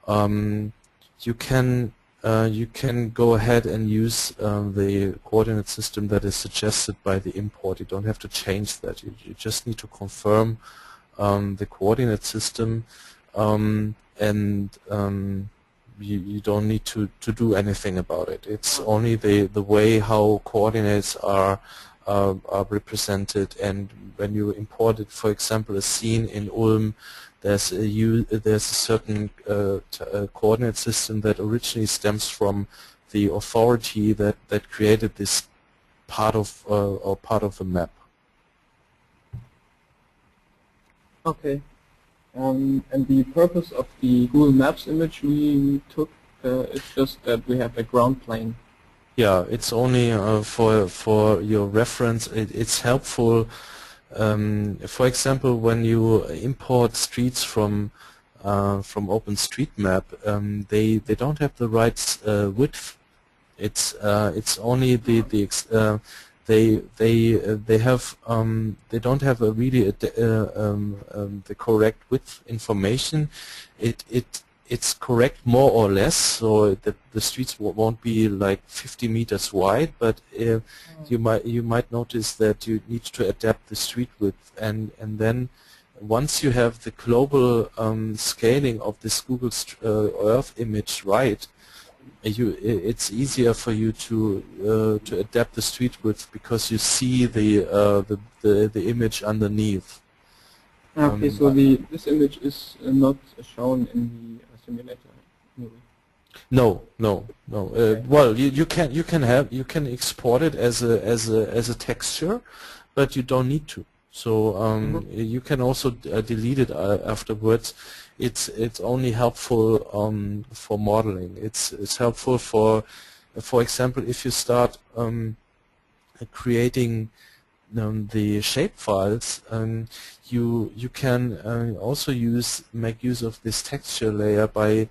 You can you can go ahead and use the coordinate system that is suggested by the import. You don't have to change that. You just need to confirm the coordinate system, and you don't need to do anything about it. It's only the way how coordinates are represented, and when you import it, for example, a scene in Ulm, there's a certain coordinate system that originally stems from the authority that created this part of or part of the map. Okay. And the purpose of the Google Maps image we took is just that we have a ground plane. Yeah, it's only for your reference. It's helpful. For example, when you import streets from OpenStreetMap, they don't have the right width. It's only they don't have a really the correct width information. It's correct more or less, so that the streets won't be like 50 meters wide, but you might notice that you need to adapt the street width, and then once you have the global scaling of this Google Earth image right, it's easier for you to adapt the street width because you see the image underneath. Okay, so this image is not shown in the simulator anyway. No. Okay. Well, you can export it as a texture, but you don't need to. So you can also delete it afterwards. It's only helpful for modeling. It's helpful for example, if you start creating the shape files, you can also make use of this texture layer by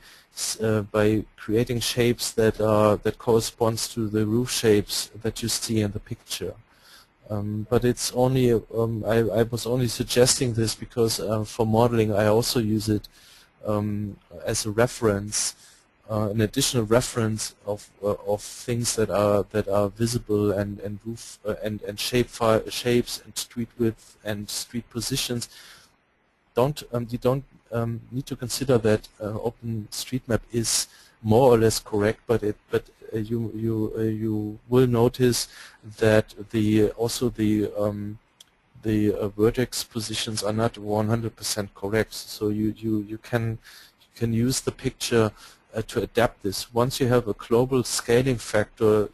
creating shapes that corresponds to the roof shapes that you see in the picture. But it's only I was only suggesting this because for modeling I also use it as a reference, an additional reference of things that are visible and roof and shapes and street width and street positions. You don't need to consider that OpenStreetMap is more or less correct, but you will notice that also the vertex positions are not 100% correct. So you can use the picture to adapt this. Once you have a global scaling factor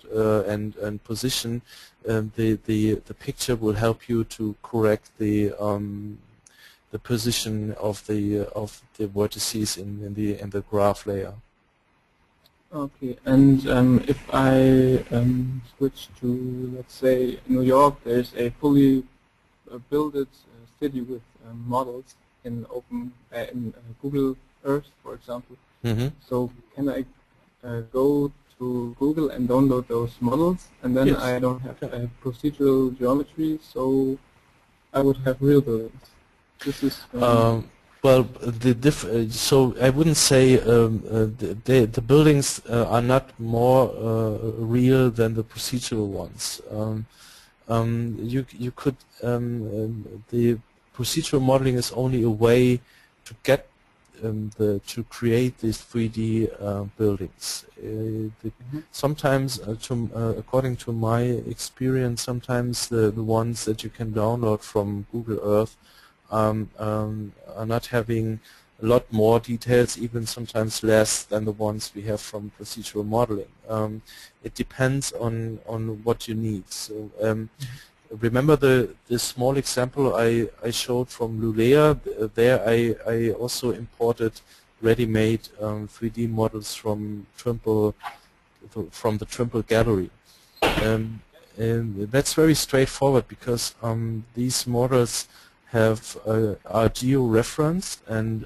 and position, the picture will help you to correct the position of the vertices in the graph layer. Okay, and if I switch to, let's say, New York, there's a fully built city with models in Google Earth, for example. Mm-hmm. So can I go to Google and download those models, and then Yes. I don't have procedural geometry, so I would have real buildings. This is well, so I wouldn't say the buildings are not more real than the procedural ones. You could the procedural modeling is only a way to get to create these 3D buildings. Sometimes, according to my experience, sometimes the ones that you can download from Google Earth are not having a lot more details, even sometimes less than the ones we have from procedural modeling. It depends on what you need. So remember the small example I showed from Lulea. There I also imported ready-made 3D models from the Trimble gallery. And that's very straightforward because these models are geo-referenced, and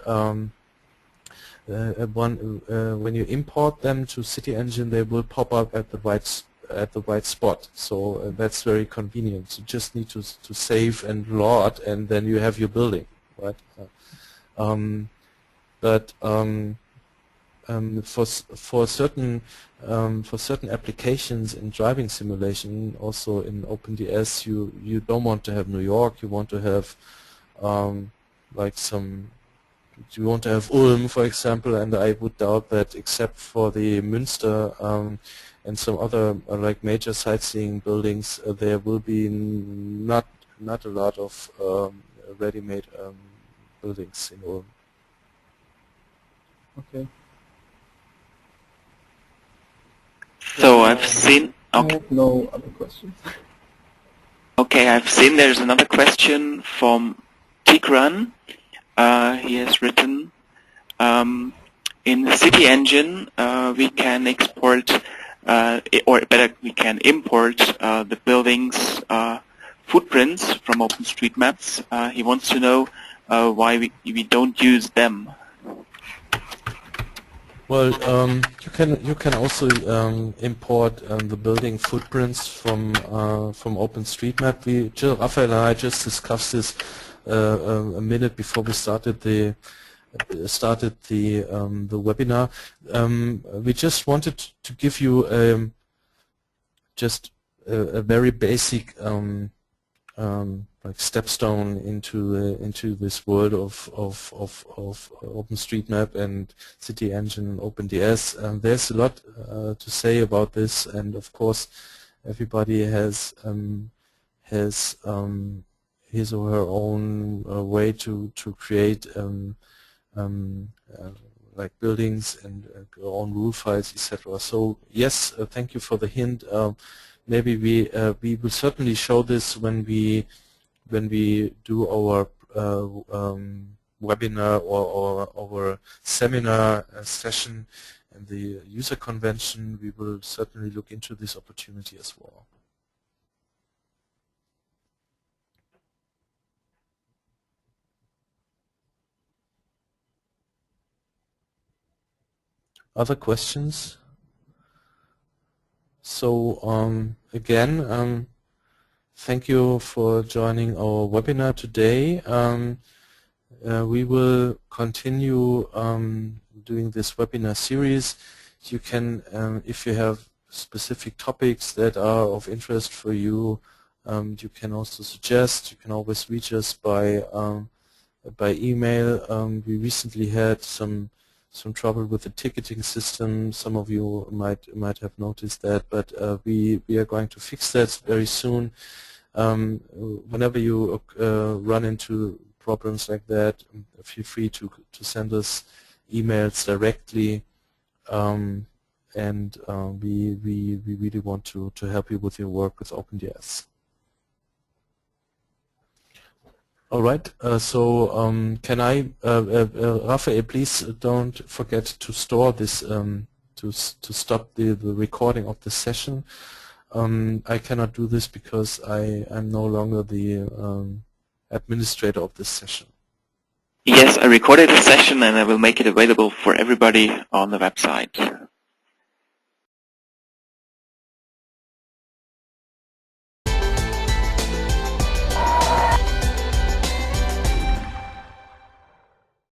when you import them to CityEngine, they will pop up at the right spot. So that's very convenient. You just need to save and load, and then you have your building, right? for certain applications in driving simulation, also in OpenDS, you don't want to have New York. You want to have like you want to have Ulm, for example, and I would doubt that, except for the Münster and some other like major sightseeing buildings, there will be not a lot of ready-made buildings in Ulm. Okay. So I've seen. I Okay. have no other questions. Okay, I've seen there's another question from Tigran. He has written, in CityEngine we can export, or better, we can import the buildings' footprints from OpenStreetMaps. He wants to know why we don't use them. Well, you can also import the building footprints from OpenStreetMap. Raphael and I just discussed this a minute before we started the webinar. We just wanted to give you just a very basic like stepstone into this world of OpenStreetMap and CityEngine and OpenDS. There's a lot to say about this, and of course, everybody has his or her own way to create like buildings and own rule files, etc. So yes, thank you for the hint. Maybe we will certainly show this when we do our webinar or our seminar session and the user convention. We will certainly look into this opportunity as well. Other questions? So again, thank you for joining our webinar today. We will continue doing this webinar series. You can, if you have specific topics that are of interest for you, you can also suggest. You can always reach us by email. We recently had some trouble with the ticketing system. Some of you might have noticed that, but we are going to fix that very soon. Whenever you run into problems like that, feel free to send us emails directly, and we really want to help you with your work with OpenDS. All right. So can I, Raphael, please don't forget to store this to stop the recording of the session. I cannot do this because I am no longer the administrator of this session. Yes, I recorded the session and I will make it available for everybody on the website.